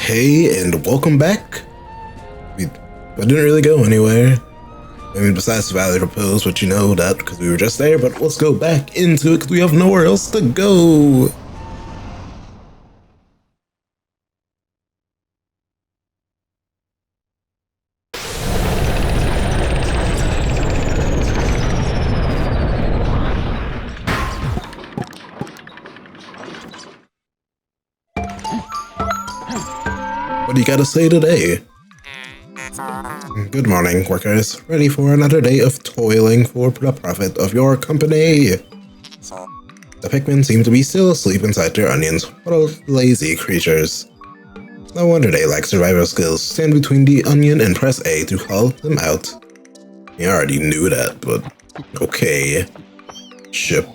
Hey, and welcome back. I didn't really go anywhere. I mean, besides the Valley Repose, but you know that because we were just there, but let's go back into it because we have nowhere else to go. What do you gotta say today? Good morning, workers. Ready for another day of toiling for the profit of your company. The Pikmin seem to be still asleep inside their onions. What lazy creatures. No wonder they lack survival skills. Stand between the onion and press A to call them out. You already knew that, but okay. Ship.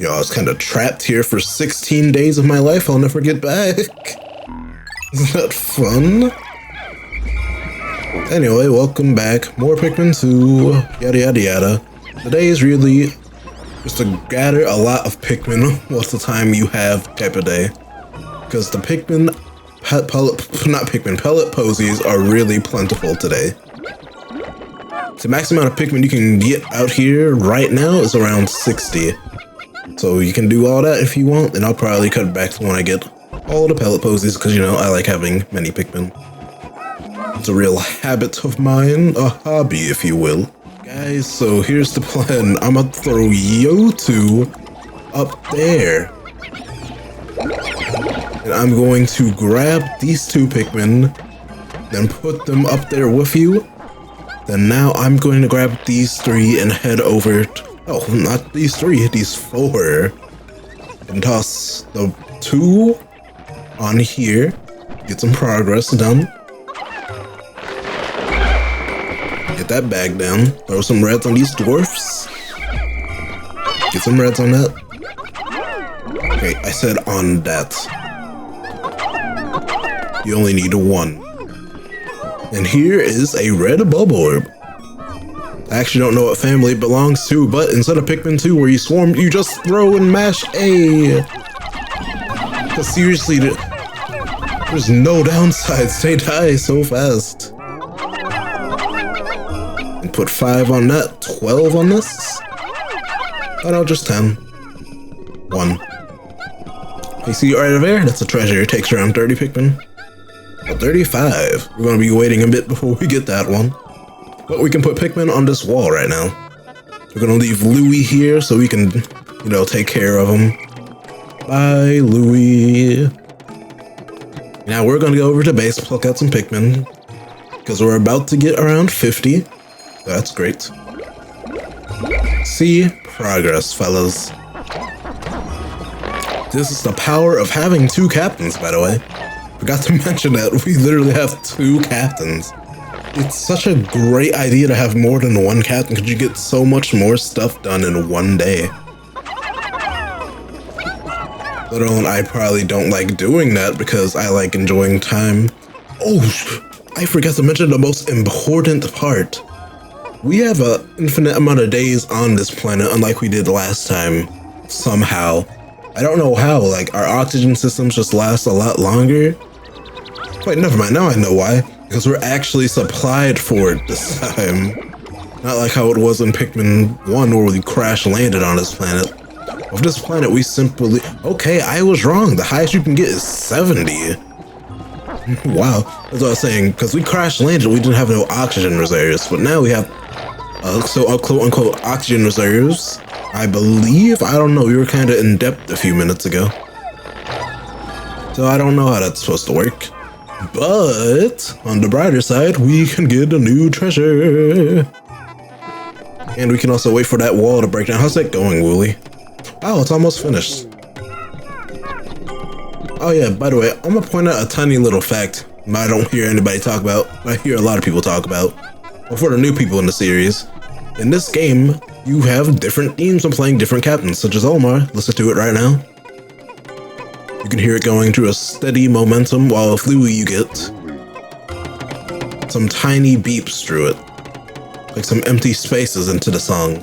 Yo, I was kind of trapped here for 16 days of my life I'll never get back. Isn't that fun? Anyway, welcome back. More Pikmin 2, yada yada yada. Today is really just to gather a lot of Pikmin what's the time you have type of day. Because the pellet posies are really plentiful today. The max amount of Pikmin you can get out here right now is around 60. So you can do all that if you want, and I'll probably cut it back to when I get all the pellet posies, because you know, I like having many Pikmin. It's a real habit of mine, a hobby if you will. Guys, so here's the plan. I'm gonna throw Yotu up there. And I'm going to grab these two Pikmin, then put them up there with you. Then now I'm going to grab these three and head over to, oh, not these three, these four. And toss the two on here. Get some progress done. Get that bag down. Throw some reds on these dwarfs. Get some reds on that. Okay, I said on that. You only need one. And here is a red bubble orb. I actually don't know what family it belongs to, but instead of Pikmin 2 where you swarm, you just throw and mash A. Because seriously, there's no downsides. They die so fast. And put 5 on that, 12 on this. Oh no, just 10. 1. You see right over there? That's a treasure. It takes around 30 Pikmin. Well, 35. We're going to be waiting a bit before we get that one. But we can put Pikmin on this wall right now. We're going to leave Louie here so we can, you know, take care of him. Bye, Louie. Now we're going to go over to base, pluck out some Pikmin. Because we're about to get around 50. That's great. See progress, fellas. This is the power of having 2 captains, by the way. Forgot to mention that we literally have 2 captains. It's such a great idea to have more than 1 captain because you get so much more stuff done in one day. Let alone I probably don't like doing that because I like enjoying time. Oh, I forgot to mention the most important part. We have an infinite amount of days on this planet unlike we did last time, somehow. I don't know how, like our oxygen systems just last a lot longer. Wait, never mind, now I know why. Because we're actually supplied for it this time. Not like how it was in Pikmin 1 where we crash landed on this planet. With this planet we simply... Okay, I was wrong. The highest you can get is 70. Wow, that's what I was saying. Because we crash landed, we didn't have no oxygen reserves. But now we have quote-unquote oxygen reserves. I believe, I don't know, we were kind of in depth a few minutes ago. So I don't know how that's supposed to work. But, on the brighter side, we can get a new treasure. And we can also wait for that wall to break down. How's that going, Wooly? Oh, it's almost finished. Oh yeah, by the way, I'm gonna point out a tiny little fact I don't hear anybody talk about. I hear a lot of people talk about. But for the new people in the series, in this game, you have different teams and playing different captains, such as Omar. Listen to it right now. You can hear it going through a steady momentum, while with Louie you get some tiny beeps through it. Like some empty spaces into the song.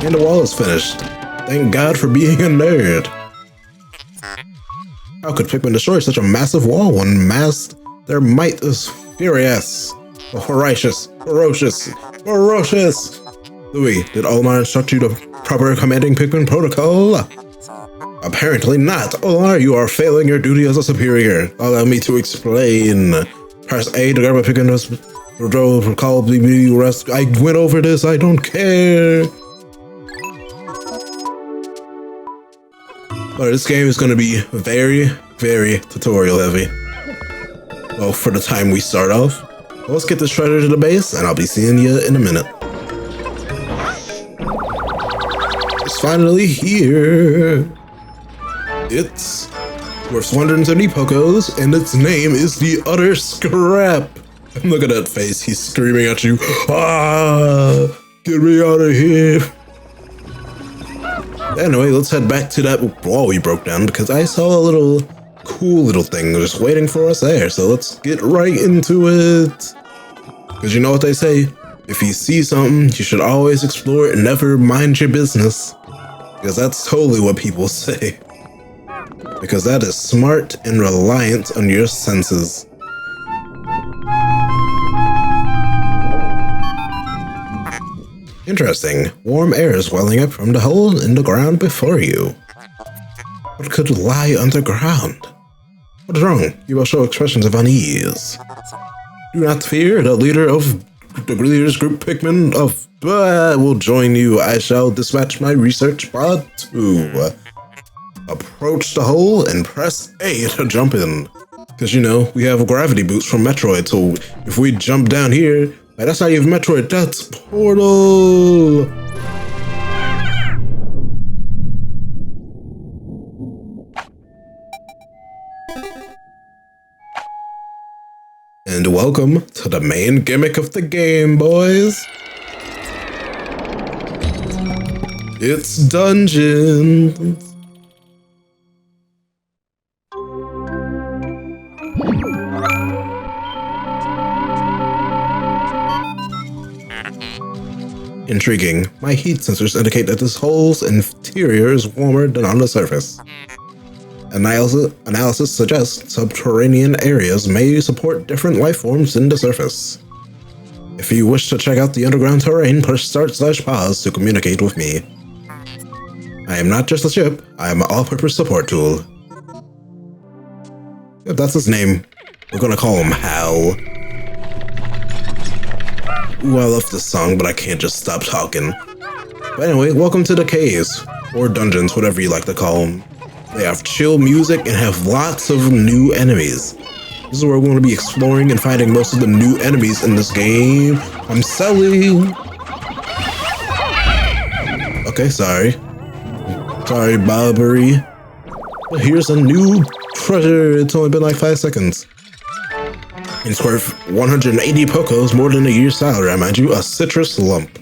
And the wall is finished. Thank God for being a nerd. How could Pikmin destroy such a massive wall when their might is furious? Oh, ferocious. Louis, did Olimar instruct you to proper commanding Pikmin protocol? Apparently not. Olimar, you are failing your duty as a superior. Allow me to explain. Press A to grab a Pikmin call BB rest. I went over this, I don't care. But this game is going to be very, very tutorial heavy. Well, for the time we start off, let's get this treasure to the base, and I'll be seeing you in a minute. It's finally here. It's worth 170 Pokos, and its name is the Utter Scrap. And look at that face, he's screaming at you. Ah, get me out of here. Anyway, let's head back to that wall we broke down because I saw a cool little thing just waiting for us there. So let's get right into it. Because you know what they say, if you see something, you should always explore it and never mind your business. Because that's totally what people say. Because that is smart and reliant on your senses. Interesting. Warm air is welling up from the hole in the ground before you. What could lie underground? What is wrong? You will show expressions of unease. Do not fear, the leader's group Pikmin will join you. I shall dispatch my research pod to approach the hole and press A to jump in. Because you know, we have gravity boots from Metroid, so if we jump down here, that's not even Metroid, that's Portal! And welcome to the main gimmick of the game, boys! It's dungeons! Intriguing. My heat sensors indicate that this hole's interior is warmer than on the surface. Analysis suggests subterranean areas may support different life forms than the surface. If you wish to check out the underground terrain, push start/pause to communicate with me. I am not just a ship, I am an all-purpose support tool. If that's his name, we're gonna call him Hal. Ooh, I love this song, but I can't just stop talking. But anyway, welcome to the caves, or dungeons, whatever you like to call them. They have chill music and have lots of new enemies. This is where we're going to be exploring and finding most of the new enemies in this game. I'm selling! Okay, sorry. Sorry, Bobbery. But here's a new treasure. It's only been like 5 seconds. It's worth 180 Pokos, more than a year's salary, I mind you, a citrus lump.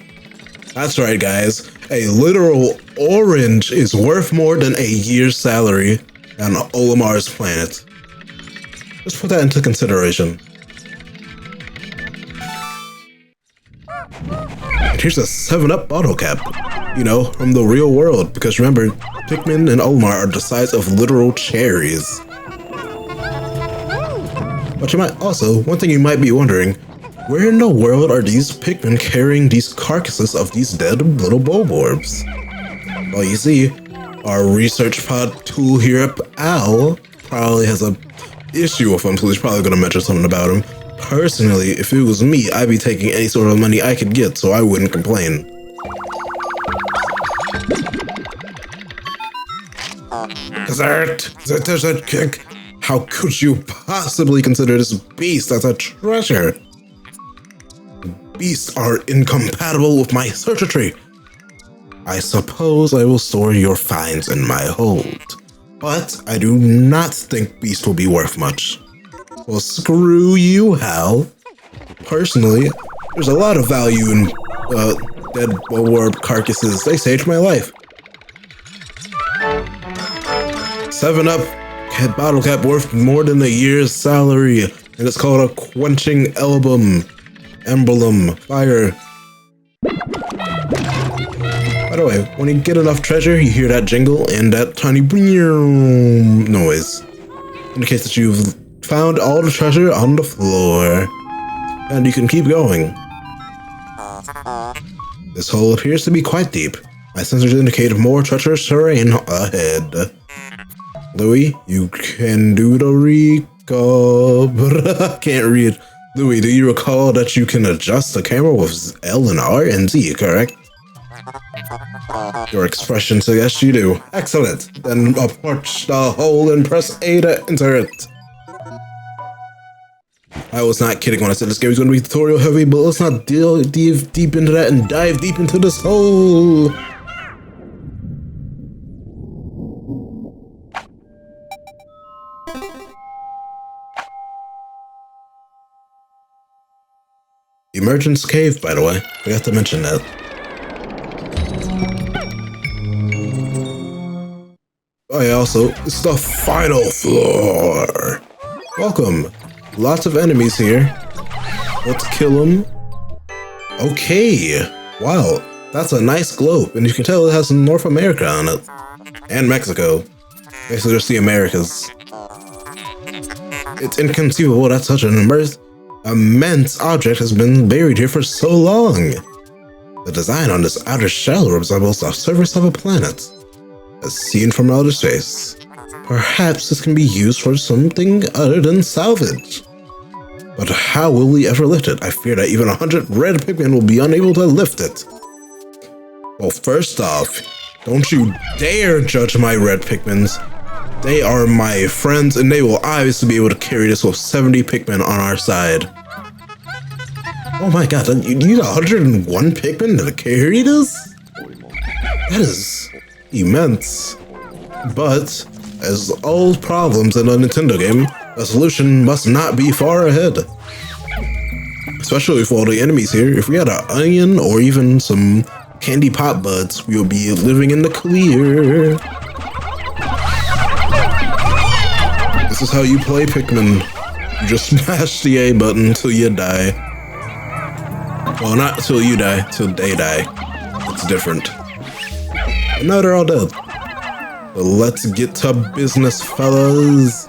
That's right, guys. A literal orange is worth more than a year's salary on Olimar's planet. Just put that into consideration. And here's a 7-Up bottle cap. You know, from the real world, because remember, Pikmin and Olimar are the size of literal cherries. But you might also, one thing you might be wondering, where in the world are these Pikmin carrying these carcasses of these dead little Bulborbs? Well, you see, our research pod tool here at Al probably has a issue with him, so he's probably gonna mention something about him. Personally, if it was me, I'd be taking any sort of money I could get, so I wouldn't complain. Desert kick. How could you possibly consider this beast as a treasure? Beasts are incompatible with my circuitry. I suppose I will store your finds in my hold, but I do not think beasts will be worth much. Well, screw you, Hal. Personally, there's a lot of value in dead Bulborb carcasses. They saved my life. 7-Up bottle cap worth more than a year's salary, and it's called a quenching emblem. Fire. By the way, when you get enough treasure, you hear that jingle and that tiny noise. Indicates that you've found all the treasure on the floor. And you can keep going. This hole appears to be quite deep. My sensors indicate more treacherous terrain ahead. Louis, you can do the recall, but I can't read. Louis, do you recall that you can adjust the camera with L and R and Z, correct? Your expression suggests you do. Excellent. Then approach the hole and press A to enter it. I was not kidding when I said this game is going to be tutorial heavy, but let's not dive deep into that and dive deep into this hole. Emergence Cave, by the way. Forgot to mention that. Oh yeah, also, it's the final floor. Welcome. Lots of enemies here. Let's kill them. Okay. Wow, that's a nice globe, and you can tell it has North America on it. And Mexico. Basically just the Americas. It's inconceivable that such an immense object has been buried here for so long. The design on this outer shell resembles the surface of a planet, as seen from outer space. Perhaps this can be used for something other than salvage. But how will we ever lift it? I fear that even 100 red Pikmin will be unable to lift it. Well, first off, don't you dare judge my red Pikmins. They are my friends, and they will obviously be able to carry this with 70 Pikmin on our side. Oh my god, you need 101 Pikmin to carry this? That is immense. But, as all problems in a Nintendo game, a solution must not be far ahead. Especially with all the enemies here. If we had an onion or even some candy pop buds, we would be living in the clear. This is how you play Pikmin. You just smash the A button until you die. Well, not till you die, till they die. It's different. But now they're all dead. So let's get to business, fellas.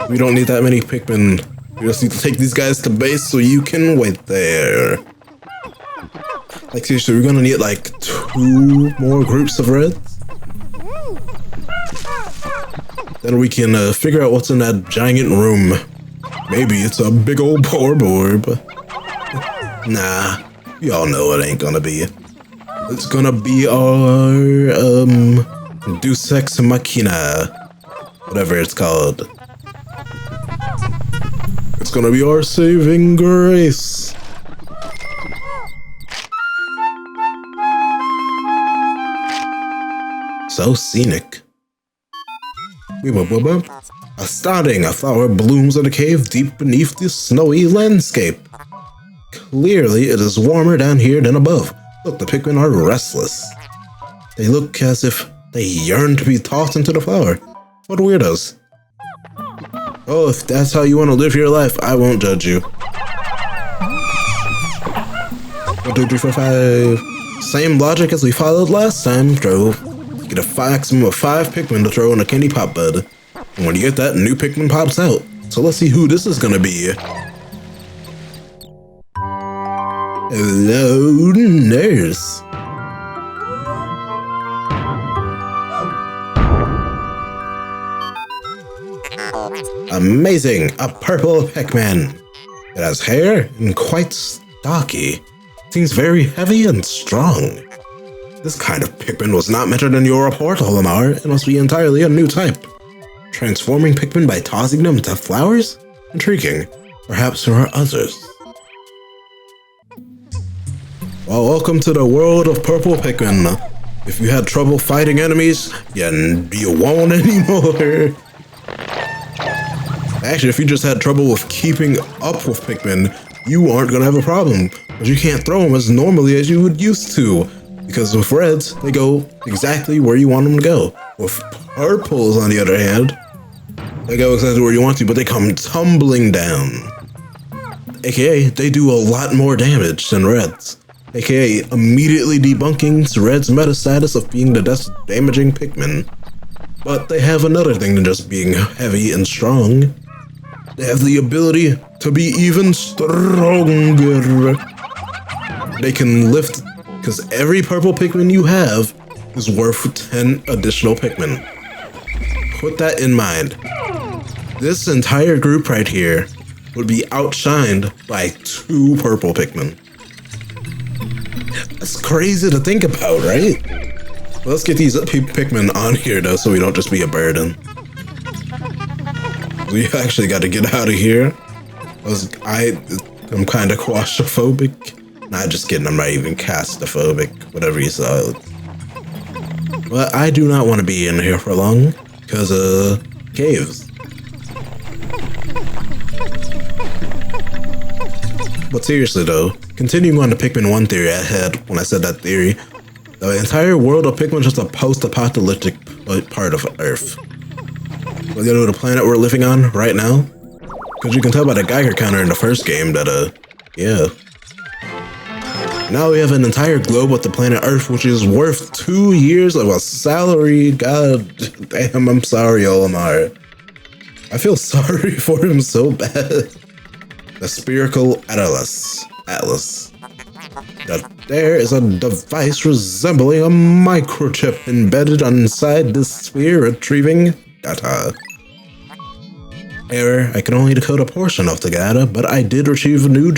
We don't need that many Pikmin. We just need to take these guys to base so you can wait there. Like seriously, we're gonna need like 2 more groups of reds. Then we can figure out what's in that giant room. Maybe it's a big old poor orb. Nah, we all know it ain't gonna be. It's gonna be our, Deus Ex Machina. Whatever it's called. It's gonna be our saving grace. So scenic. Astounding! A flower blooms in a cave deep beneath the snowy landscape. Clearly, it is warmer down here than above. Look, the Pikmin are restless. They look as if they yearn to be tossed into the flower. What weirdos. Oh, if that's how you want to live your life, I won't judge you. 1, 2, 3, 4, 5. Same logic as we followed last time. Get a maximum of 5 Pikmin to throw in a candy pop bud. And when you get that, new Pikmin pops out. So let's see who this is gonna be. Hello, nurse. Amazing! A purple Pikmin. It has hair and quite stocky. Seems very heavy and strong. This kind of Pikmin was not mentioned in your report, Olimar. It must be entirely a new type. Transforming Pikmin by tossing them into flowers? Intriguing. Perhaps there are others. Well, welcome to the world of purple Pikmin. If you had trouble fighting enemies, you won't anymore. Actually, if you just had trouble with keeping up with Pikmin, you aren't gonna have a problem. But you can't throw them as normally as you would used to. Because with reds, they go exactly where you want them to go. With purples, on the other hand, they go exactly where you want to, but they come tumbling down. aka they do a lot more damage than reds, aka immediately debunking red's meta status of being the best damaging Pikmin. But they have another thing than just being heavy and strong. They have the ability to be even stronger. They can lift, because every purple Pikmin you have is worth 10 additional Pikmin. Put that in mind. This entire group right here would be outshined by 2 purple Pikmin. That's crazy to think about, right? Let's get these Pikmin on here though, so we don't just be a burden. We actually got to get out of here. I'm kind of claustrophobic. Nah, just kidding, I'm not even castophobic, whatever you saw. But I do not want to be in here for long, because, caves. But seriously though, continuing on the Pikmin 1 theory I had when I said that theory, the entire world of Pikmin is just a post-apocalyptic part of Earth. We're gonna go to the planet we're living on right now, because you can tell by the Geiger counter in the first game that, yeah. Now we have an entire globe with the planet Earth, which is worth 2 years of a salary. God damn, I'm sorry, Olimar. I feel sorry for him so bad. The spherical Atlas. That there is a device resembling a microchip embedded inside this sphere retrieving data. Error, I can only decode a portion of the data, but I did retrieve new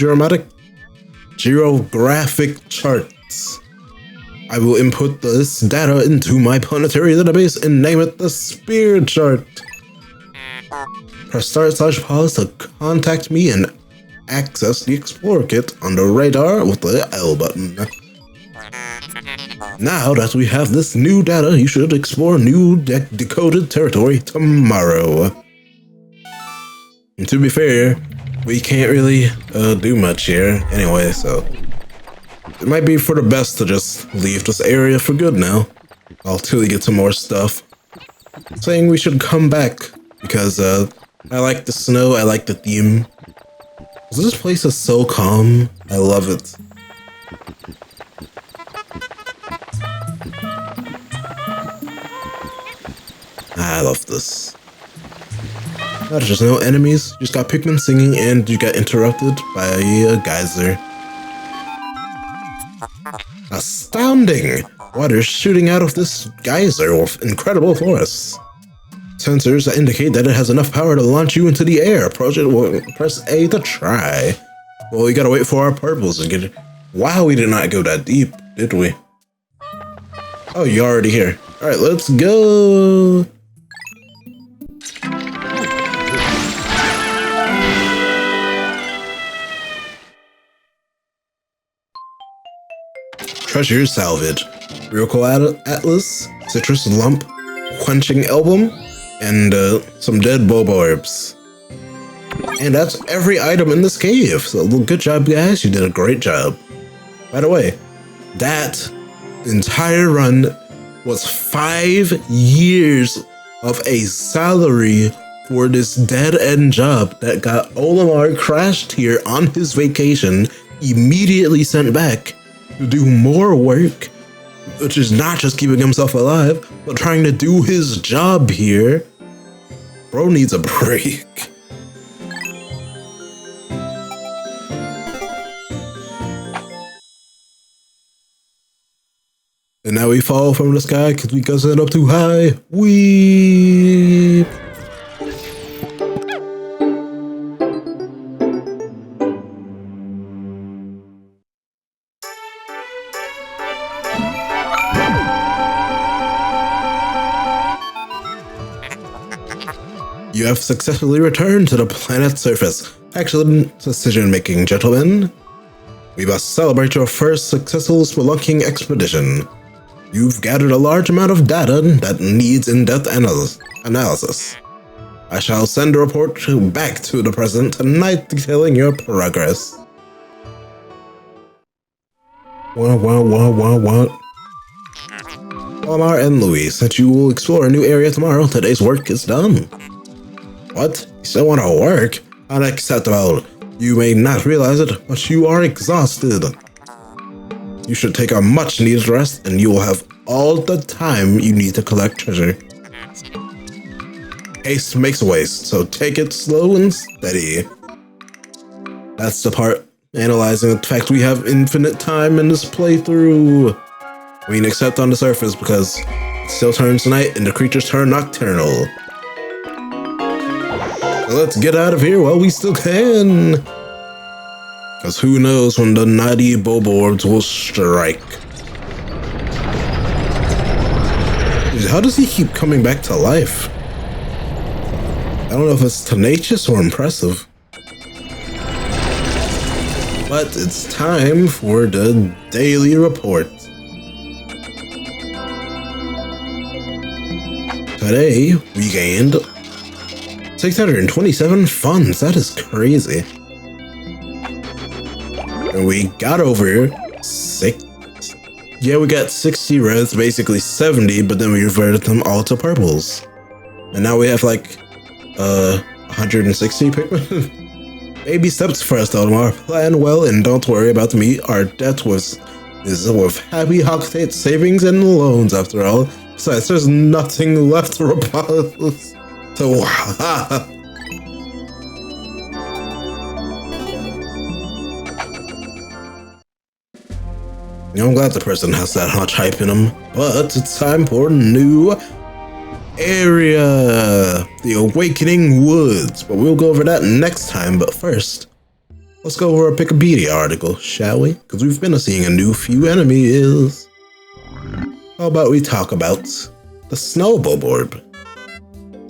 geographic charts. I will input this data into my planetary database and name it the Sphere Chart. Press start/pause to contact me and access the Explorer Kit on the radar with the L button. Now that we have this new data, you should explore new decoded territory tomorrow. And to be fair, we can't really do much here anyway, so it might be for the best to just leave this area for good now, until we get some more stuff. Saying we should come back, because I like the snow, I like the theme. This place is so calm, I love it. I love this. There's no enemies, you just got Pikmin singing and you got interrupted by a geyser. Astounding! Water shooting out of this geyser with incredible force. Sensors that indicate that it has enough power to launch you into the air. Press A to try. Well, we gotta wait for our purples to get it. Wow, we did not go that deep, did we? Oh, you're already here. Alright, let's go! Treasure salvage. Miracle Atlas, Citrus Lump, Quenching Album, and some dead Bulborbs. And that's every item in this cave. So good job, guys. You did a great job. By the way, that entire run was 5 years of a salary for this dead-end job that got Olimar crashed here on his vacation, immediately sent back to do more work, which is not just keeping himself alive, but trying to do his job here. Bro needs a break. And now we fall from the sky because we got set up too high. Weep. You have successfully returned to the planet's surface. Excellent decision-making, gentlemen. We must celebrate your first successful spelunking expedition. You've gathered a large amount of data that needs in-depth analysis. I shall send a report back to the present tonight detailing your progress. What? Omar and Louis said you will explore a new area tomorrow. Today's work is done. What? You still want to work? Unacceptable. You may not realize it, but you are exhausted. You should take a much needed rest and you will have all the time you need to collect treasure. Haste makes waste, so take it slow and steady. That's the part analyzing the fact we have infinite time in this playthrough. We can accept on the surface because it still turns night and the creatures turn nocturnal. So let's get out of here while we still can. Because who knows when the mighty Bulborbs will strike. How does he keep coming back to life? I don't know if it's tenacious or impressive. But it's time for the daily report. Today, we gained 627 funds. That is crazy. And we got over we got 60 reds, basically 70, but then we reverted them all to purples. And now we have like 160 Pikmin. Baby steps first, Olimar. Plan well and don't worry about me. Our debt is with happy Hogstate savings and loans after all. Besides, there's nothing left to repose. So, I'm glad the person has that much hype in him, but it's time for a new area, the Awakening Woods, but we'll go over that next time. But first, let's go over a Wikipedia article, shall we? Because we've been seeing a new few enemies. How about we talk about the Snow Bulborb?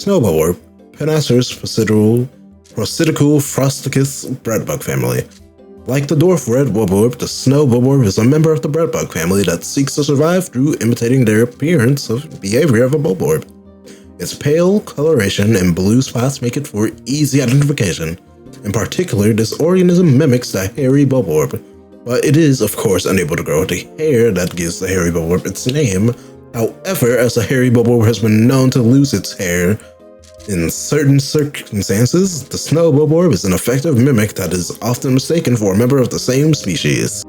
Snow Bulborb, Panacer's Procitical Frosticus breadbug family. Like the dwarf red Bulborb, the Snow Bulborb is a member of the breadbug family that seeks to survive through imitating their appearance of behavior of a Bulborb. Its pale coloration and blue spots make it for easy identification. In particular, this organism mimics the hairy Bulborb, but it is, of course, unable to grow the hair that gives the hairy Bulborb its name. However, as the hairy Bulborb has been known to lose its hair in certain circumstances, the Snow Bulborb is an effective mimic that is often mistaken for a member of the same species.